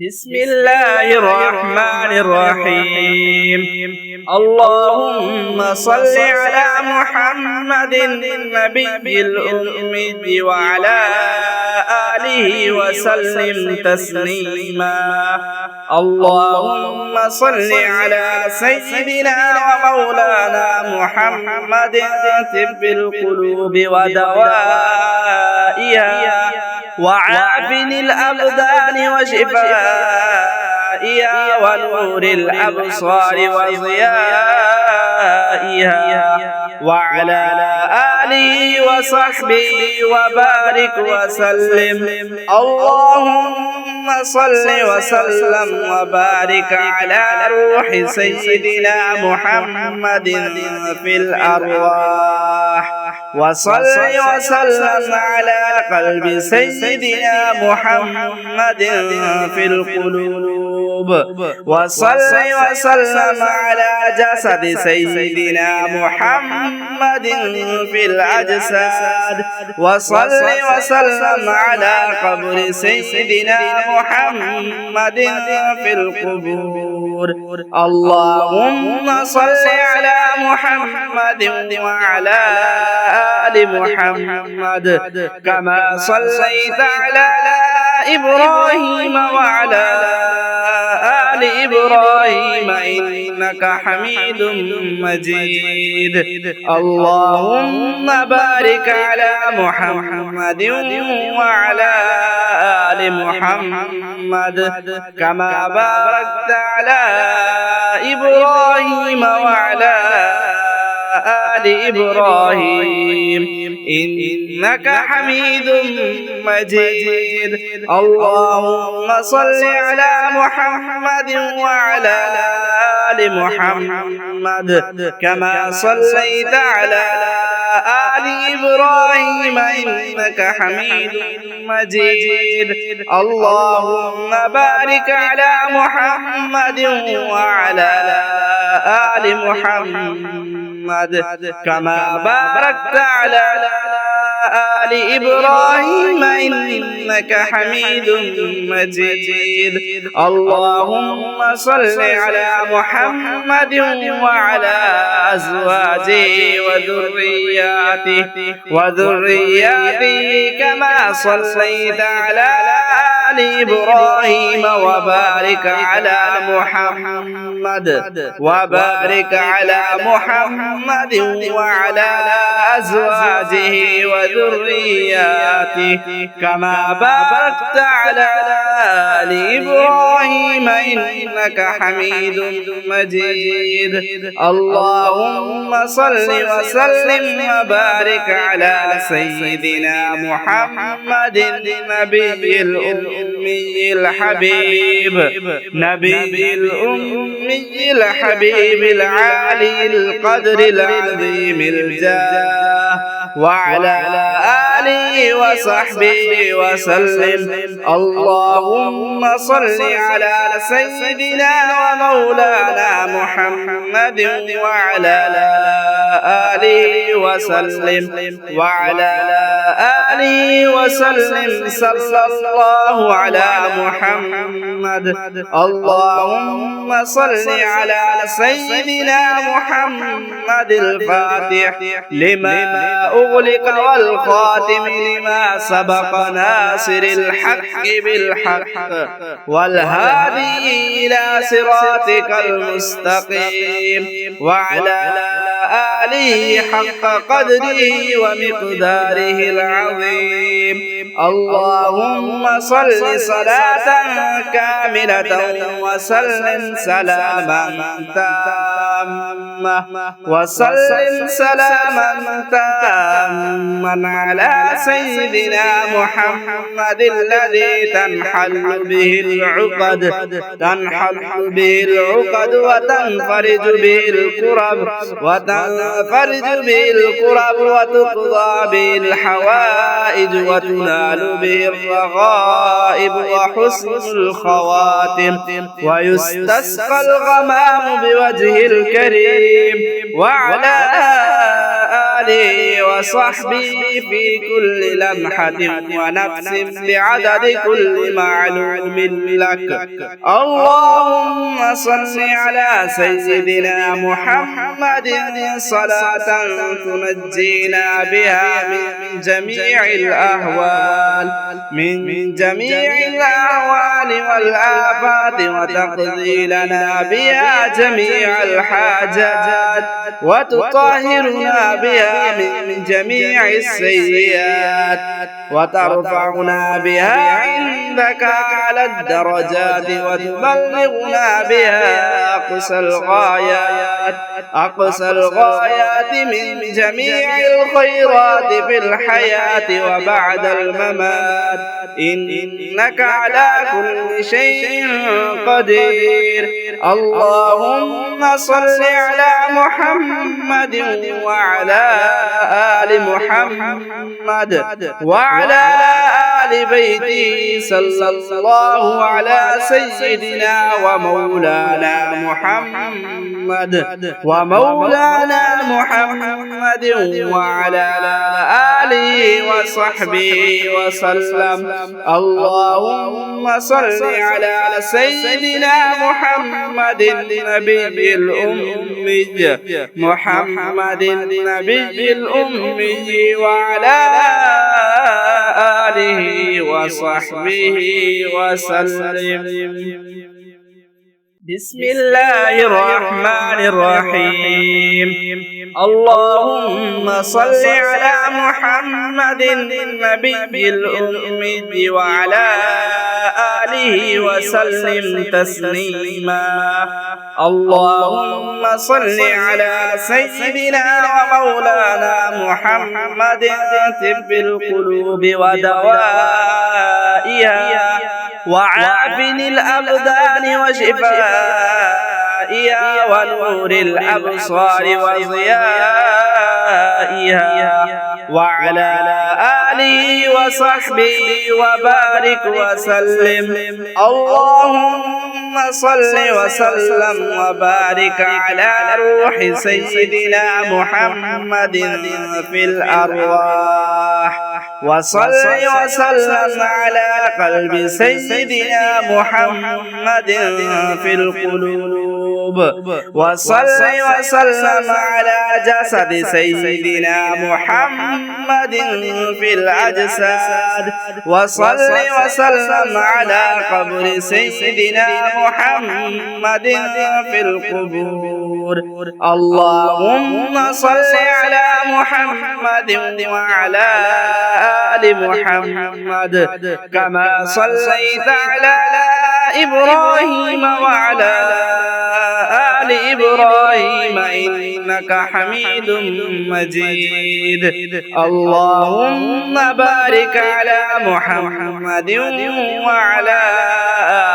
بسم الله الرحمن الرحيم. اللهم صل على محمد النبي الأمي وعلى آله وسلم تسليما. اللهم صل على سيدنا ومولانا محمد طب القلوب ودوائها وعافن الأبدان وشفائها ونور الأبصار وضيائها وعلى آله وصحبه وبارك وسلم. اللهم صل وسلم وبارك على روح سيدنا محمد في الأرواح، وصل وسلم على قلب سيدنا محمد في القلوب، وصل وسلم على جسد سيدنا محمد في الأجساد، وصل وسلم على قبر سيدنا محمد في القبور. اللهم صل على محمد وعلى آل محمد كما صليت على إبراهيم وعلى آل إبراهيم إنك حميد مجيد. اللهم بارك على محمد وعلى آل محمد كما باركت على إبراهيم وعلى آل إبراهيم إنك حميد مجيد. اللهم صل على محمد وعلى آل محمد كما صليت على آل إبراهيم إنك حميد مجيد. اللهم بارك على محمد وعلى آل محمد كما باركت على آل إبراهيم إنك حميد مجيد. اللهم صل على محمد وعلى أزواجه وذرياته كما صليت على آل إبراهيم وبارك على محمد وعلى أزواجه وذرياته كما باركت على آل إبراهيم إنك حميد مجيد. اللهم صل وسلم وبارك على سيدنا محمد النبي الأمي الحبيب العالي القدر العظيم الجاه وعلى آله وصحبه وسلم. اللهم صل على سيدنا ومولانا محمد وعلى آله وسلم صلى الله على محمد. اللهم صل على سيدنا محمد الفاتح لما أغلق والخاتم لما سبق ناصر الحق بالحق والهادي إلى صراطك المستقيم وعلى آله حق قدره ومقداره العظيم. اللهم صل صلاة كاملة وسلم سلاما تاما على سيدنا محمد الذي تنحل به العقد وتنفرج به الكرب وتقضى به الحوائج وتنال به الرغائب وحسن الخواتم ويستسقى الغمام بوجه الكريم وعلى آله وصحبه في كل لمحة ونفس بعدد كل معلوم لك. اللهم صل على سيدنا محمد صلاة تنجينا بها من جميع الأهوال والآفات وتقضي لنا بها جميع الحاجات وتطهرنا بها من جميع السيئات وترفعنا بها عندك على الدرجات وتبلغنا بها أقصى الغايات من جميع الخيرات في الحياة وبعد الممات، إنك على كل شيء قدير. اللهم صل على محمد وعلى آل محمد وعلى آل بيته صلى الله على سيدنا ومولانا محمد وعلى آله وصحبه وسلم. اللهم صل على سيدنا محمد النبي الأمي وعلى آله وصحبه وسلم. بسم الله الرحمن الرحيم. اللهم صل على محمد النبي الأمي وعلى آله وسلم تسليما. اللهم صل على سيدنا ومولانا محمد طب القلوب ودوائها وعافن الأبدان وشفائها ونور الأبصار وضيائها وعلى آله وصحبه وبارك وسلم. اللهم صل وسلم وبارك على روح سيدنا محمد في الأرواح وصل وسلم على قلب سيدنا محمد في القلوب وصل وسلم على جسد سيدنا محمد في الأجساد وصل وسلم على قبر سيدنا محمد في القبور. اللهم صل على محمد وعلى آل محمد كما صليت على إبراهيم وعلى آل إبراهيم إنك حميد مجيد. اللهم بارك على محمد وعلى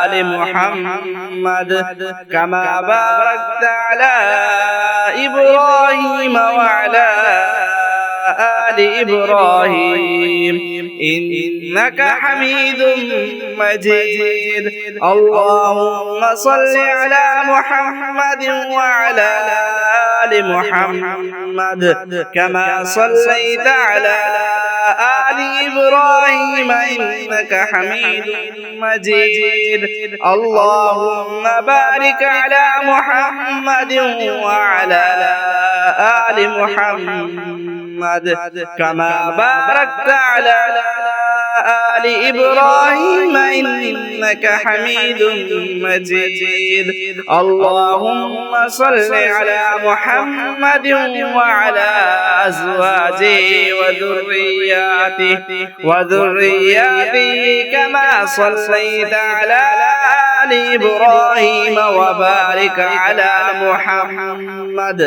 آل محمد كما باركت على إبراهيم وعلى آل إبراهيم إنك حميد مجيد. اللهم صل على محمد وعلى آل محمد كما صليت على آل إبراهيم إنك حميد مجيد. اللهم بارك على محمد وعلى آل محمد كما باركت على آل إبراهيم إنك حميد مجيد. اللهم صل على محمد وعلى أزواجه وذرياته كما صليت على آل إبراهيم وبارك على محمد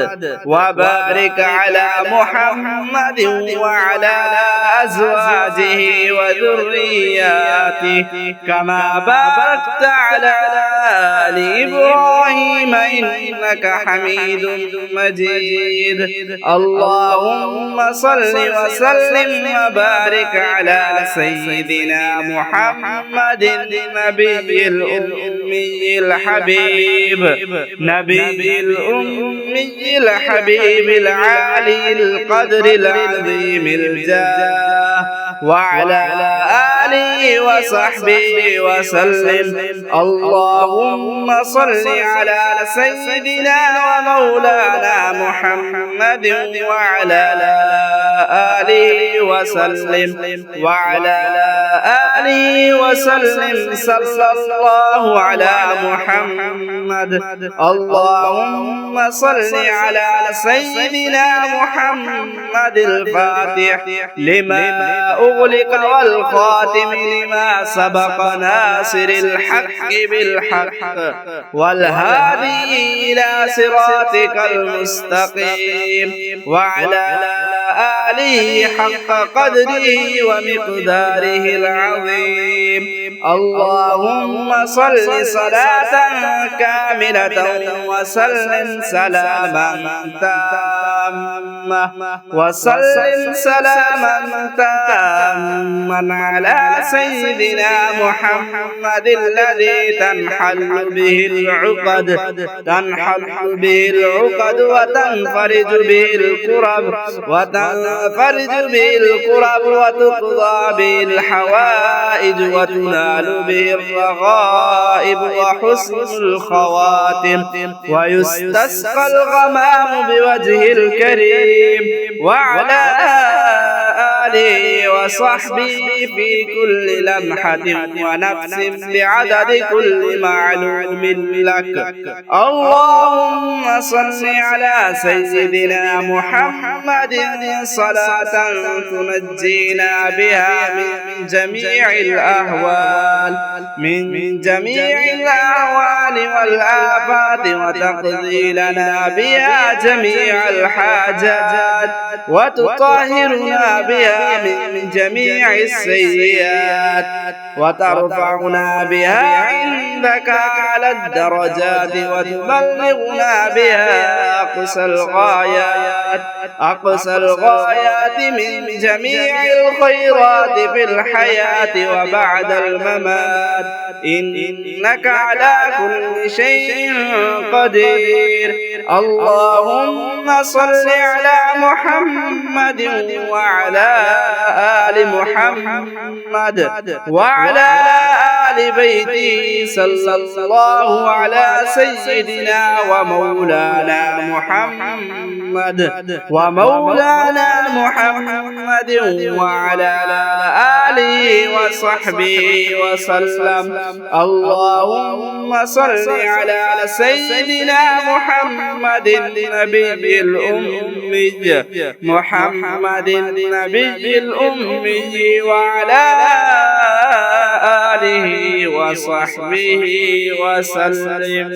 وعلى أزواجه وذرياته كما باركت على آل إبراهيم إنك حميد مجيد. اللهم صل وسلم وبارك على سيدنا محمد النبي الأمي الأمي الحبيب نبي الأمي الحبيب العالي القدر العظيم الجاه وعلى آله وصحبه وسلم. اللهم صل على سيدنا ومولانا محمد وعلى آله وسلم وعلى آله وسلم. صلى الله على محمد. اللهم صل على سيدنا محمد الفاتح لما أغلق والخاتم لما سبق ناصر الحق بالحق والهادي إلى صراطك المستقيم وعلى آله حق قدره ومقداره العظيم. اللهم صل صلاة كاملة وسلم سلاما تاما وسلم سلاما تاما على سيدنا محمد الذي تنحل به العقد وتنفرج به الكرب وتقضى به الحوائج وتنال به الرغائب وحسن الخواتم ويستسقى الغمام بوجه الكريم وعلى آله وصحبه في كل لمحة ونفس بعدد كل معلوم لك. اللهم صل على سيدنا محمد صلاة تنجينا بها من جميع الأهوال والآفات وتقضي لنا بها جميع الحاجات وتطهرنا بها من جميع السيئات وترفعنا بها عندك على الدرجات وتبلغنا بها أقصى الغايات من جميع الخيرات في الحياة وبعد الممات إنك على كل شيء قدير. اللهم صل على محمد وعلى آل محمد وعلى آل بيته صلى الله على سيدنا ومولانا محمد وعلى آله وصحبه وسلم. اللهم صل على سيدنا محمد النبي الأمي وعلى آله وصحبه وسلم.